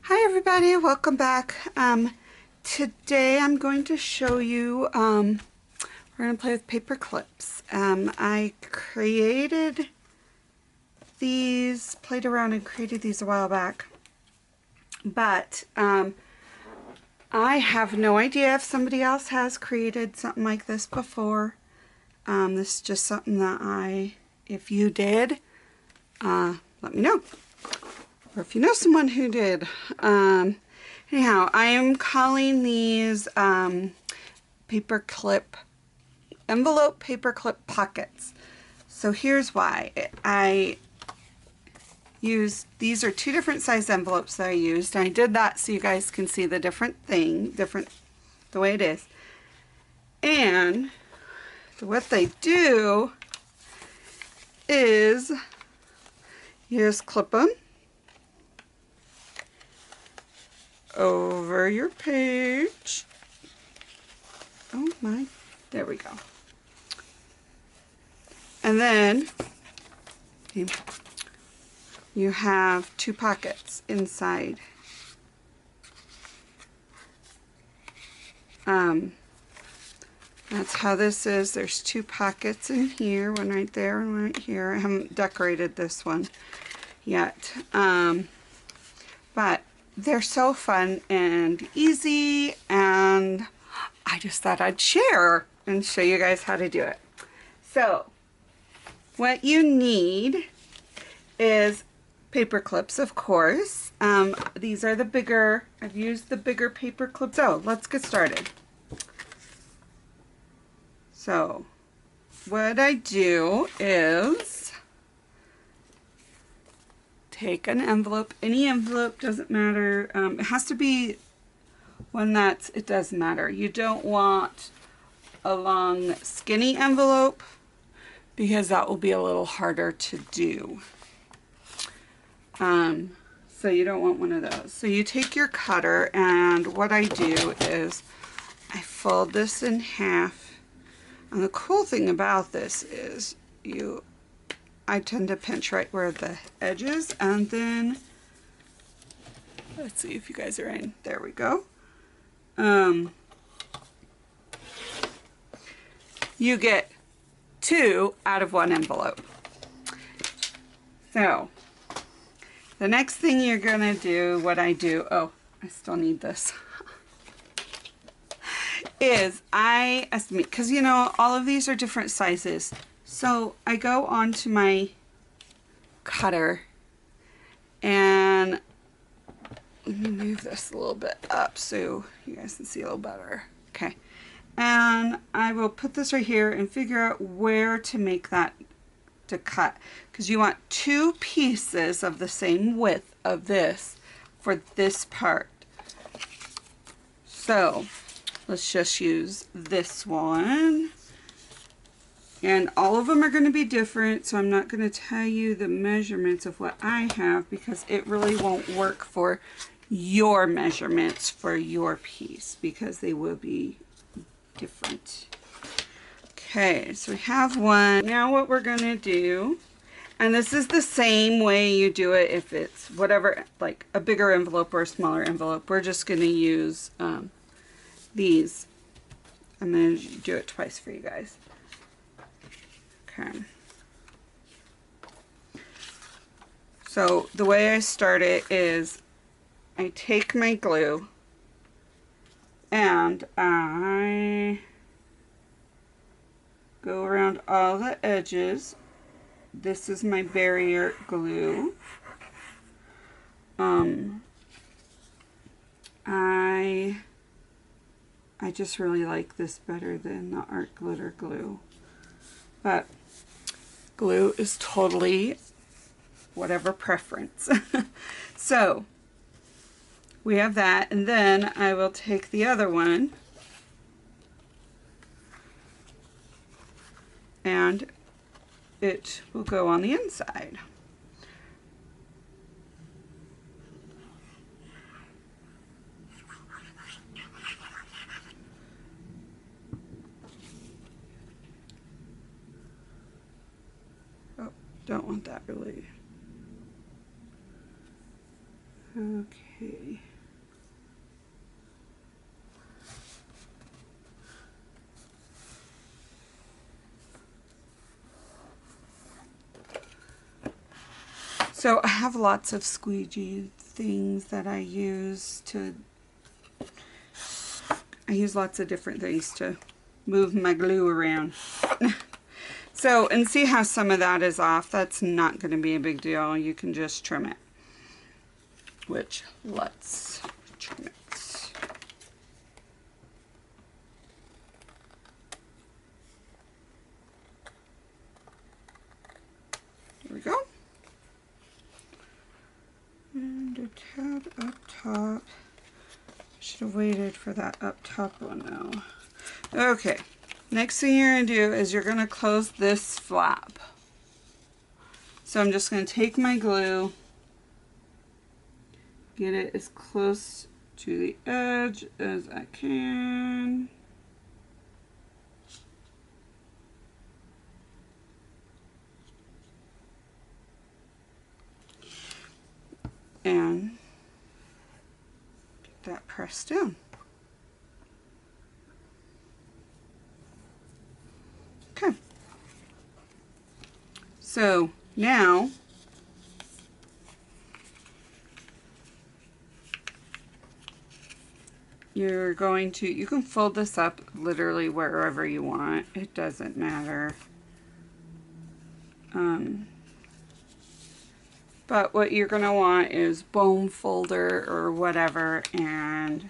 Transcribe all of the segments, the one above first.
Hi everybody, welcome back. Today I'm going to show you, we're going to play with paper clips. I created these, played around and created these a while back, but I have no idea if somebody else has created something like this before. This is just something that if you did, let me know. Or if you know someone who did. Anyhow, I am calling these paperclip, envelope paperclip pockets. So here's why. These are two different size envelopes that I used. I did that so you guys can see the the way it is. And what they do is you just clip them over your page. Oh my, there we go. And then you have two pockets inside. That's how this is. There's two pockets in here, one right there and one right here. I haven't decorated this one yet. But they're so fun and easy, and I just thought I'd share and show you guys how to do it. So what you need is paper clips, of course. These are the bigger, I've used the bigger paper clips. So let's get started. So what I do is take an envelope, any envelope, doesn't matter. It has to be one it does matter. You don't want a long skinny envelope because that will be a little harder to do. So you don't want one of those. So you take your cutter, and what I do is I fold this in half. And the cool thing about this is I tend to pinch right where the edge is, and then let's see if you guys are in. There we go. You get two out of one envelope. So the next thing you're gonna do, what I do, oh, I still need this, is I estimate, because you know all of these are different sizes. So I go onto my cutter and let me move this a little bit up so you guys can see a little better. Okay. And I will put this right here and figure out where to make that to cut, because you want two pieces of the same width of this for this part. So let's just use this one. And all of them are going to be different, so I'm not going to tell you the measurements of what I have because it really won't work for your measurements for your piece because they will be different. Okay, so we have one. Now what we're going to do, and this is the same way you do it if it's whatever, like a bigger envelope or a smaller envelope. We're just going to use these. I'm going to do it twice for you guys. Okay. So the way I start it is I take my glue and I go around all the edges. This is my barrier glue. I just really like this better than the art glitter glue. But glue is totally whatever preference. So we have that, and then I will take the other one and it will go on the inside. Oh, don't want that really. Okay. So I have lots of squeegee things that I use lots of different things to move my glue around. So, and see how some of that is off? That's not going to be a big deal. You can just trim it. Which, let's trim it. There we go. And a tab up top. Should have waited for that up top one though. Okay, next thing you're going to do is you're going to close this flap. So I'm just going to take my glue, get it as close to the edge as I can. And get that pressed down. Okay. So now you're going to, you can fold this up literally wherever you want. It doesn't matter. But what you're going to want is bone folder or whatever, and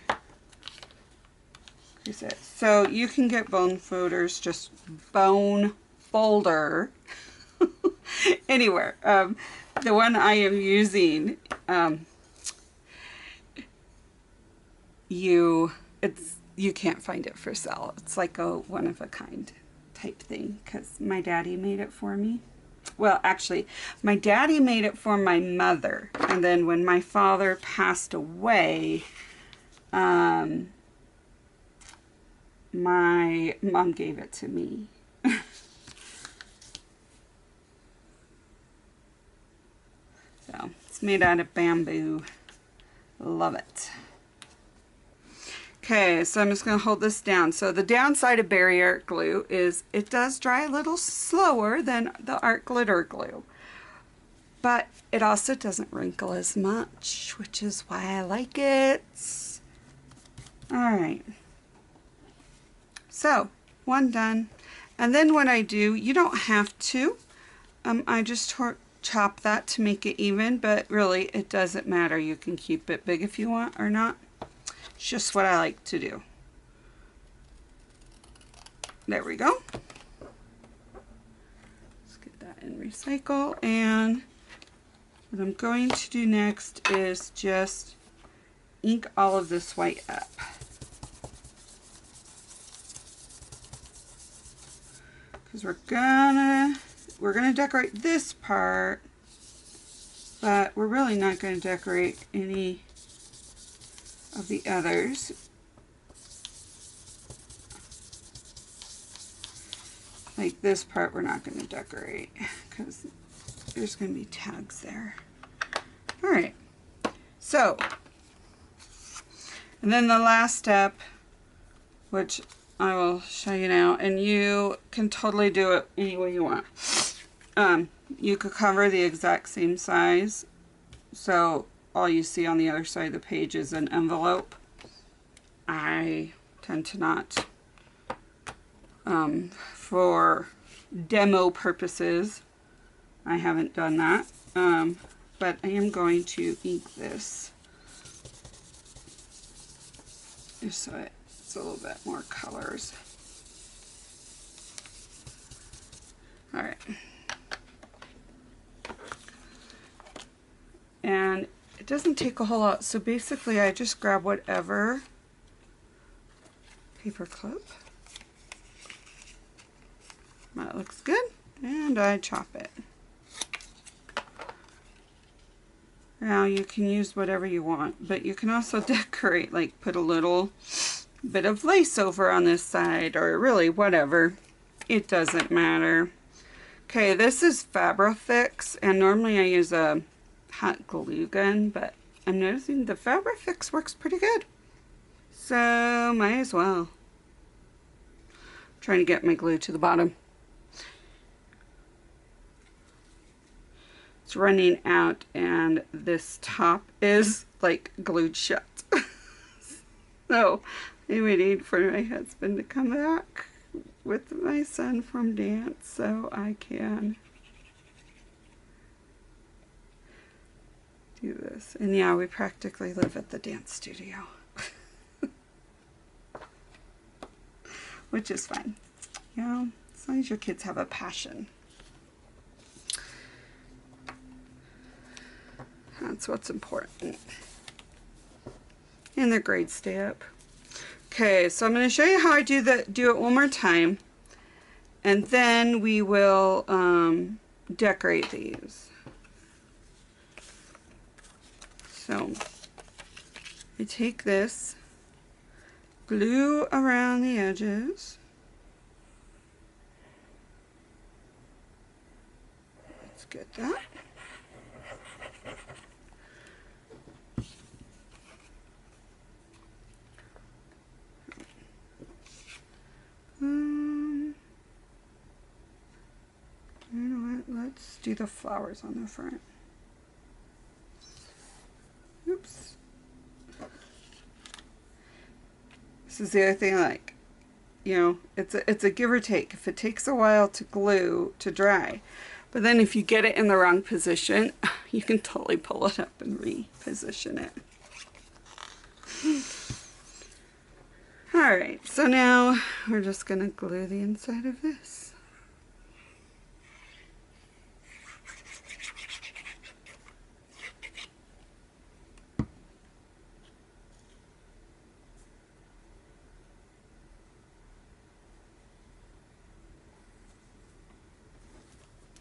so you can get bone folders, just bone folder anywhere. The one I am using, you can't find it for sale. It's like a one-of-a-kind type thing because my daddy made it for me. Well, actually, my daddy made it for my mother, and then when my father passed away, my mom gave it to me. So, it's made out of bamboo. Love it. Okay, so I'm just going to hold this down. So the downside of barrier glue is it does dry a little slower than the art glitter glue. But it also doesn't wrinkle as much, which is why I like it. Alright. So, one done. And then what I do, you don't have to. I just chop that to make it even, but really it doesn't matter. You can keep it big if you want or not. It's just what I like to do. There we go. Let's get that in recycle. And what I'm going to do next is just ink all of this white up. Because we're gonna decorate this part, but we're really not going to decorate any of the others. Like this part we're not going to decorate because there's going to be tags there. Alright, so, and then the last step, which I will show you now, and you can totally do it any way you want. You could cover the exact same size, so all you see on the other side of the page is an envelope. I tend to not. For demo purposes, I haven't done that. But I am going to ink this just so it's a little bit more colors. Alright. And it doesn't take a whole lot, so basically I just grab whatever paper clip. That looks good, and I chop it. Now you can use whatever you want, but you can also decorate, like put a little bit of lace over on this side, or really whatever. It doesn't matter. Okay, this is Fabrifix, and normally I use a hot glue gun, but I'm noticing the fabric fix works pretty good. So might as well. Trying to get my glue to the bottom. It's running out and this top is like glued shut. So I'm waiting for my husband to come back with my son from dance so I can do this. And yeah, we practically live at the dance studio. Which is fine. You know, as long as your kids have a passion. That's what's important. And their grades stay up. Okay, so I'm going to show you how I do it one more time. And then we will decorate these. So I take this, glue around the edges. Let's get that. You know what? Let's do the flowers on the front. Oops. This is the other thing, like, you know, it's a give or take. If it takes a while to glue to dry, but then if you get it in the wrong position, you can totally pull it up and reposition it. Alright, so now we're just going to glue the inside of this.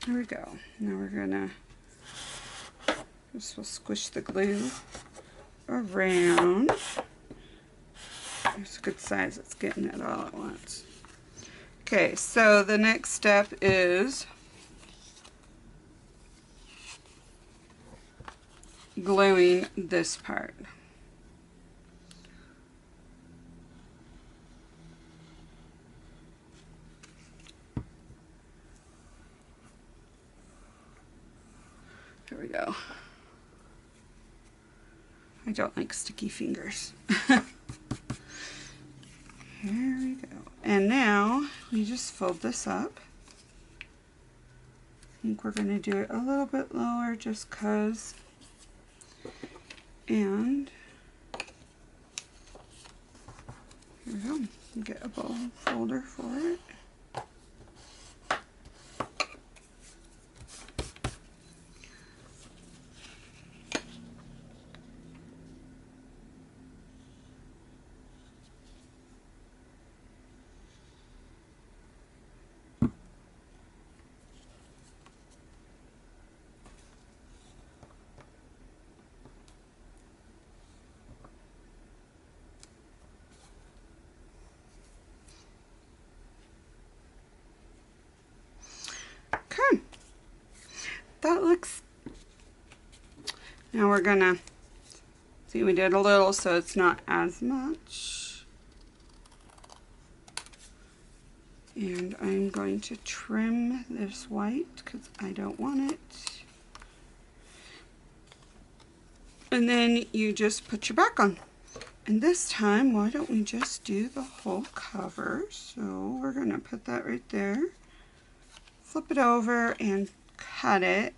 There we go. Now we're gonna just squish the glue around. It's a good size. It's getting it all at once. Okay, so the next step is gluing this part. There we go. I don't like sticky fingers. Here we go. And now we just fold this up. I think we're going to do it a little bit lower just because. And here we go. Get a bowl folder for it. Okay, that looks, now we're gonna, see we did a little so it's not as much. And I'm going to trim this white because I don't want it. And then you just put your back on. And this time, why don't we just do the whole cover? So we're gonna put that right there. Flip it over and cut it.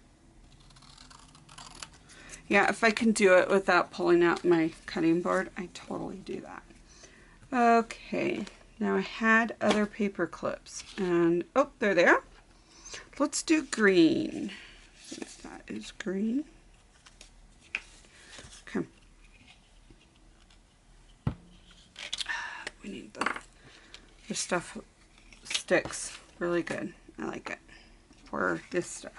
Yeah, if I can do it without pulling out my cutting board, I totally do that. Okay, now I had other paper clips and, oh, there they are. Let's do green. That is green. Okay. We need the stuff sticks really good. I like it for this stuff.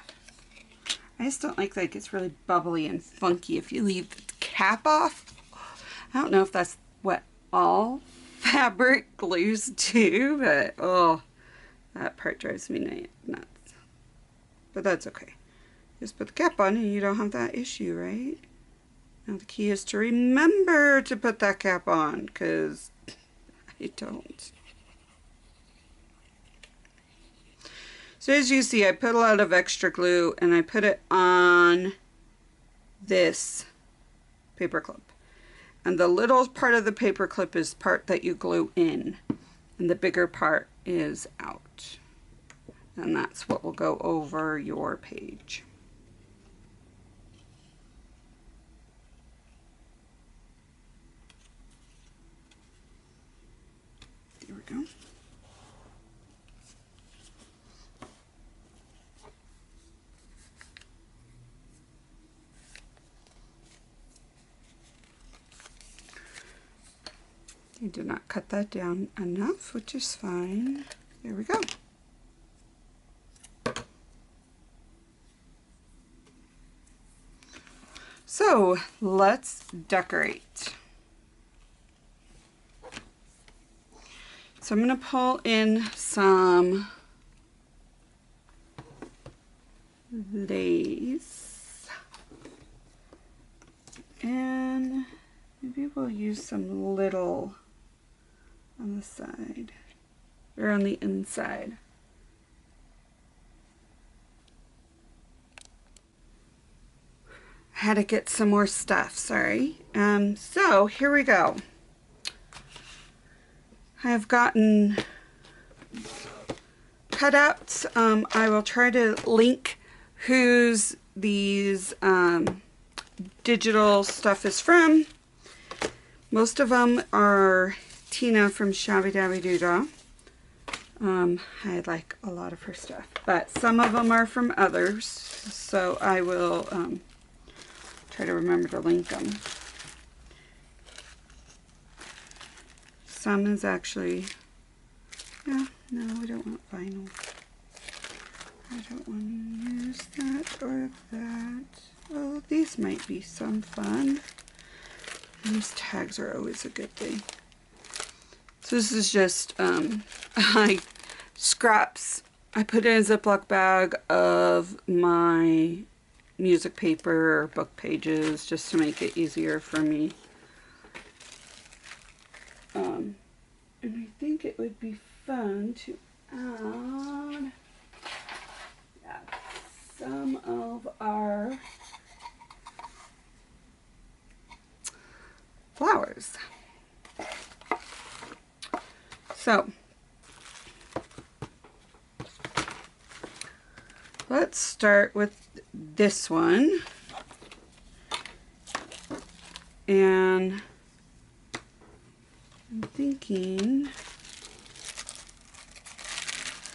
I just don't like that it gets really bubbly and funky if you leave the cap off. I don't know if that's what all fabric glues do, but oh, that part drives me nuts. But that's okay. Just put the cap on and you don't have that issue, right? Now the key is to remember to put that cap on, because I don't. So as you see, I put a lot of extra glue and I put it on this paper clip. And the little part of the paper clip is part that you glue in, and the bigger part is out. And that's what will go over your page. There we go. I did not cut that down enough, which is fine. There we go. So let's decorate. So I'm going to pull in some lace, and maybe we'll use some little on the side, or on the inside. I had to get some more stuff, sorry. So here we go. I've gotten cutouts. I will try to link whose these digital stuff is from. Most of them are Tina from Shabby Dabby Doodah. I like a lot of her stuff, but some of them are from others, so I will try to remember to link them. Some is actually, yeah, no, we don't want vinyl. I don't want to use that or that. Oh, these might be some fun. And these tags are always a good thing. So this is just scraps. I put in a Ziploc bag of my music paper or book pages just to make it easier for me. And I think it would be fun to add some of our flowers. So let's start with this one, and I'm thinking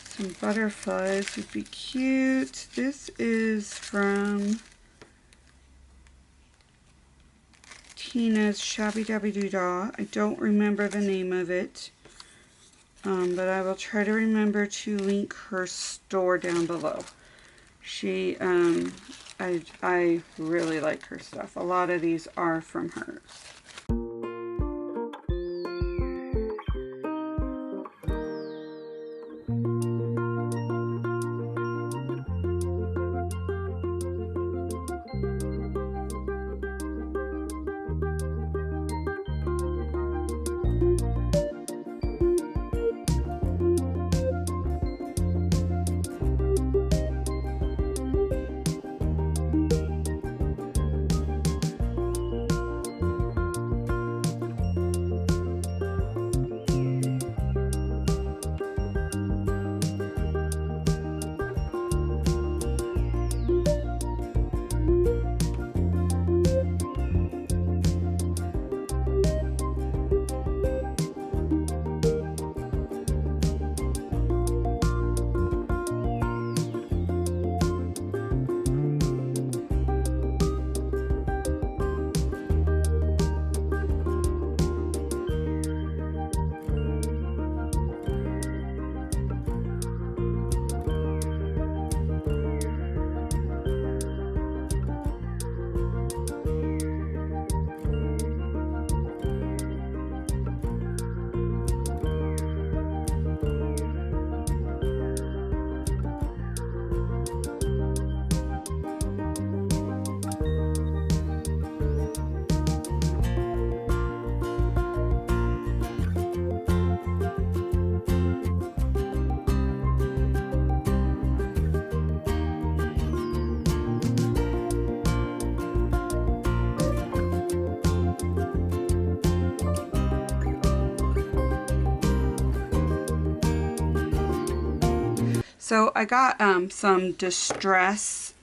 some butterflies would be cute. This is from Tina's Shabby Dabby Doodah. I don't remember the name of it, but I will try to remember to link her store down below. She, I really like her stuff. A lot of these are from hers. So I got some Distress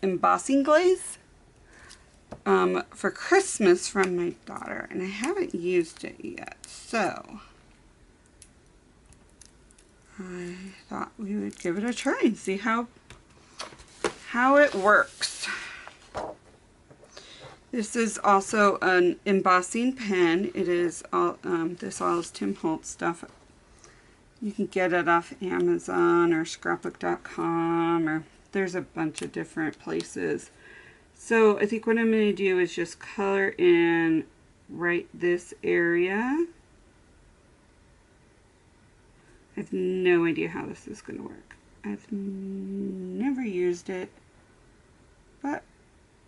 embossing glaze for Christmas from my daughter, and I haven't used it yet, so I thought we would give it a try and see how it works. This is also an embossing pen. It is all this all is Tim Holtz stuff. You can get it off Amazon or scrapbook.com, or there's a bunch of different places. So I think what I'm going to do is just color in right this area. I have no idea how this is going to work. I've never used it, but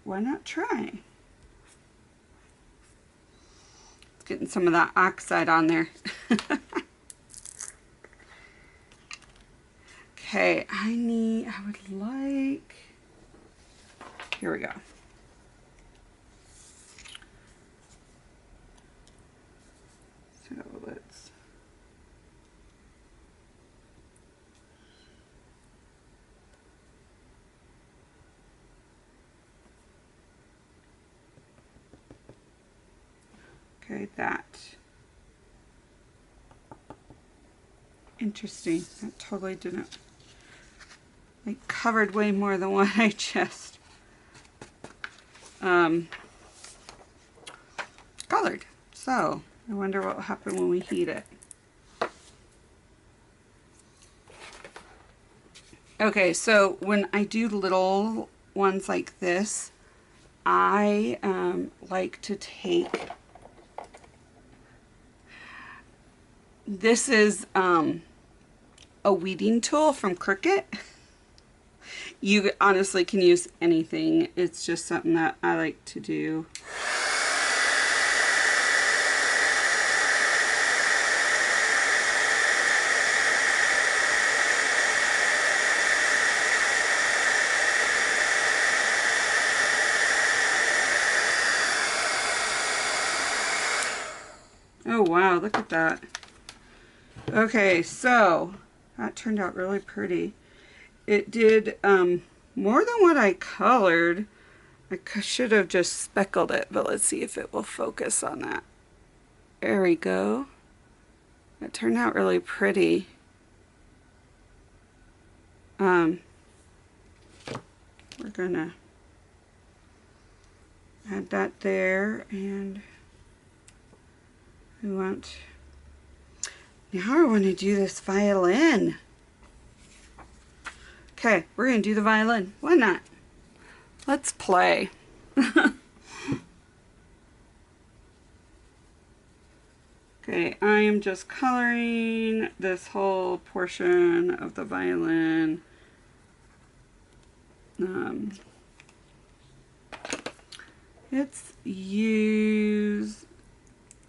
why not try? It's getting some of that oxide on there. Okay, I would like, here we go. So let's, okay, that. Interesting, that totally didn't, like, covered way more than what I just colored. So I wonder what will happen when we heat it. Okay, so when I do little ones like this, I like to take, this is a weeding tool from Cricut. You honestly can use anything. It's just something that I like to do. Oh wow, look at that. Okay, so that turned out really pretty. It did more than what I colored. I should have just speckled it, but let's see if it will focus on that. There we go. It turned out really pretty. We're gonna add that there, and we want, now I want to do this violin. Okay, we're going to do the violin. Why not? Let's play. Okay, I am just coloring this whole portion of the violin. It's used,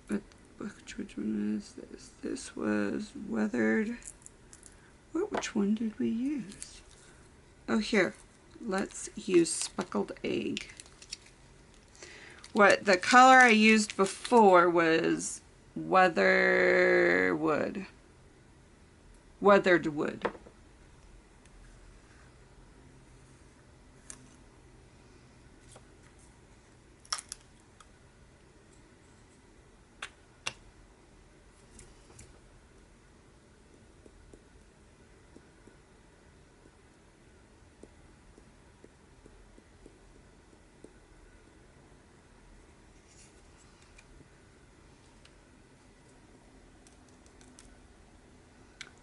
which one is this? This was weathered. Which one did we use? Oh, here. Let's use speckled egg. What the color I used before was weathered wood.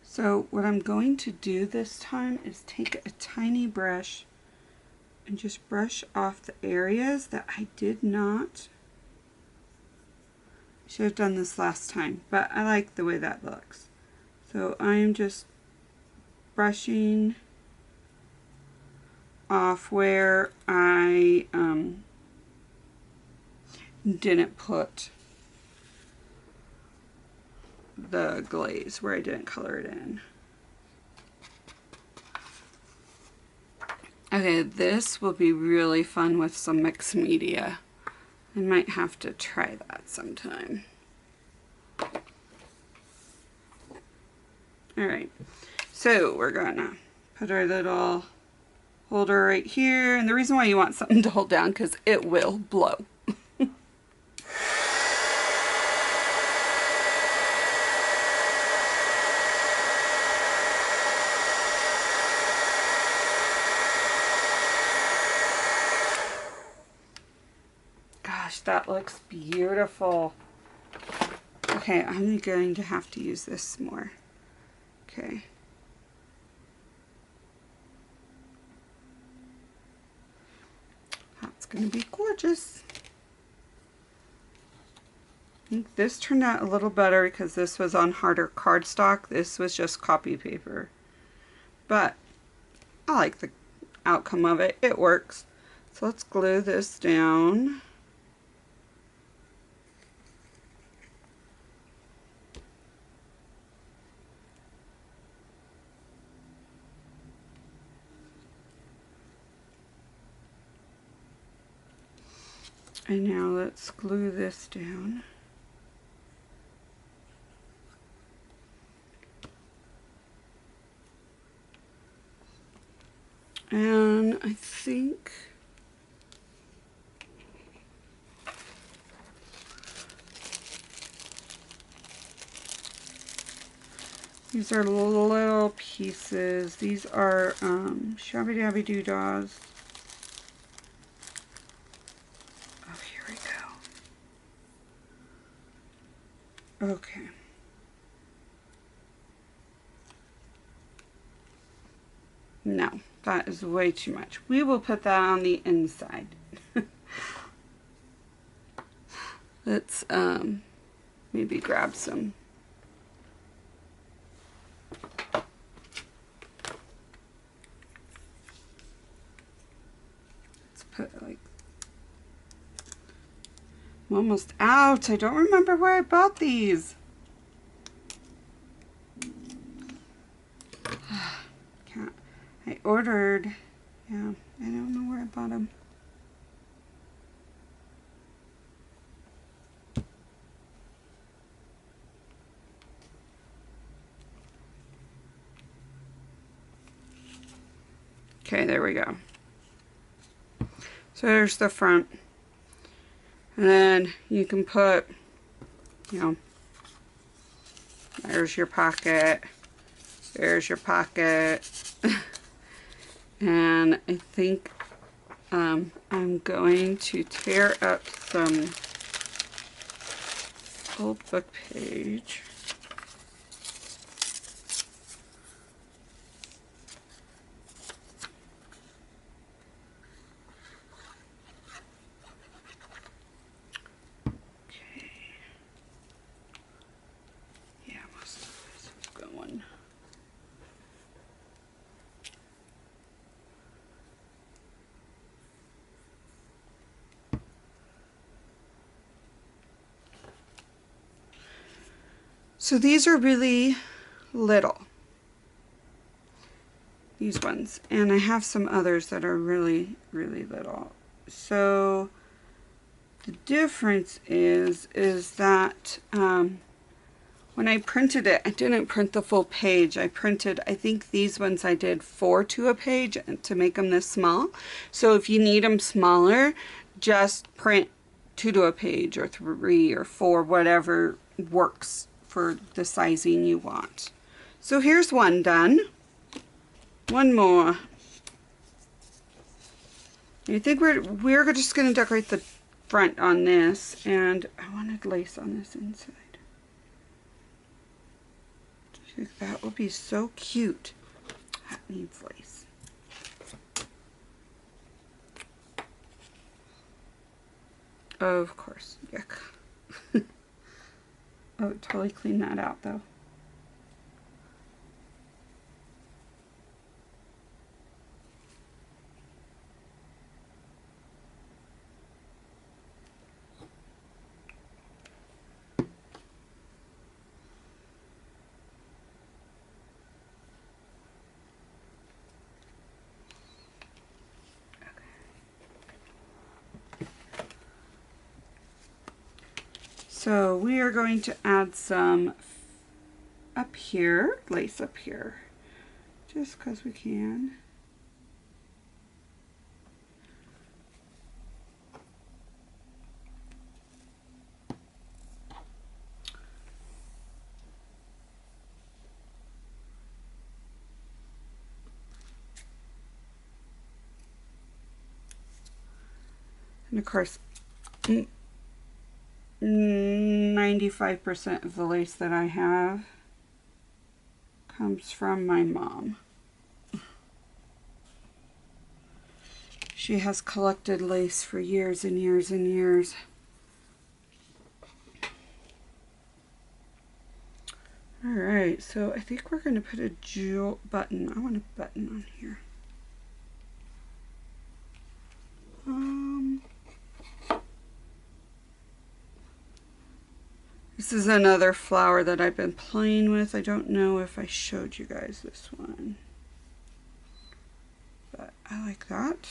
So what I'm going to do this time is take a tiny brush and just brush off the areas that I did not. I should have done this last time, but I like the way that looks. So I'm just brushing off where I didn't put the glaze, where I didn't color it in. Okay, this will be really fun with some mixed media. I might have to try that sometime. Alright, so we're gonna put our little holder right here, and the reason why you want something to hold down because it will blow. Gosh, that looks beautiful. Okay, I'm going to have to use this more. Okay. That's going to be gorgeous. I think this turned out a little better because this was on harder cardstock. This was just copy paper. But I like the outcome of it. It works. So let's glue this down. And now let's glue this down. And I think these are little pieces. These are Shabby Dabby Doodads. Oh, here we go. Okay. No, that is way too much. We will put that on the inside. Let's maybe grab some. Let's put like, I'm almost out. I don't remember where I bought these. Can't. I ordered, yeah, I don't know where I bought them. Okay, there we go. So there's the front. And then you can put, you know, there's your pocket. There's your pocket. And I think I'm going to tear up some old book page. So these are really little, these ones, and I have some others that are really, really little. So the difference is that when I printed it, I didn't print the full page. I printed, I think these ones I did 4 to a page to make them this small. So if you need them smaller, just print 2 to a page or 3 or 4, whatever works for the sizing you want. So here's one done. One more. I think we're just going to decorate the front on this, and I wanted lace on this inside. I think that would be so cute. That needs lace. Of course, yuck. Oh, totally clean that out though. So we are going to add some up here, lace up here, just because we can. And of course, 95% of the lace that I have comes from my mom. She has collected lace for years and years and years. Alright, so I think we're going to put a jewel button. I want a button on here. This is another flower that I've been playing with. I don't know if I showed you guys this one, but I like that.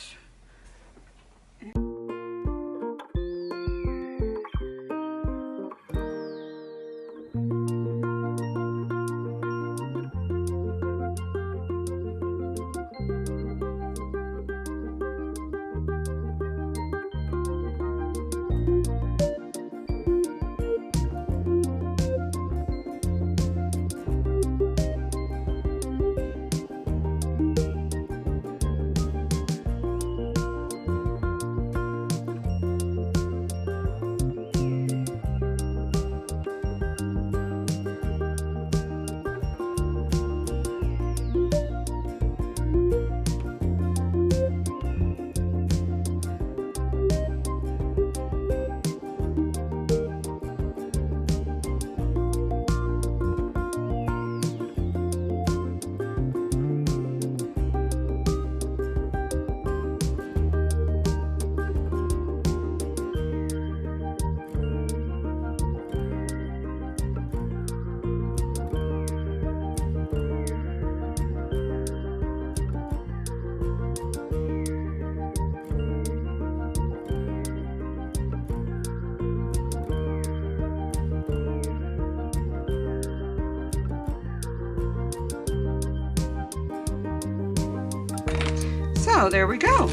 So there we go.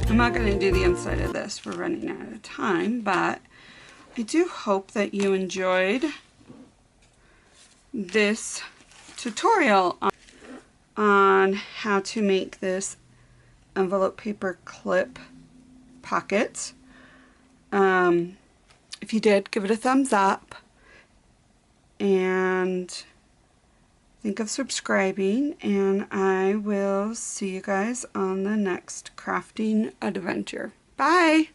I'm not going to do the inside of this. We're running out of time, but I do hope that you enjoyed this tutorial on how to make this envelope paper clip pocket. If you did, give it a thumbs up and think of subscribing, and I will see you guys on the next crafting adventure. Bye!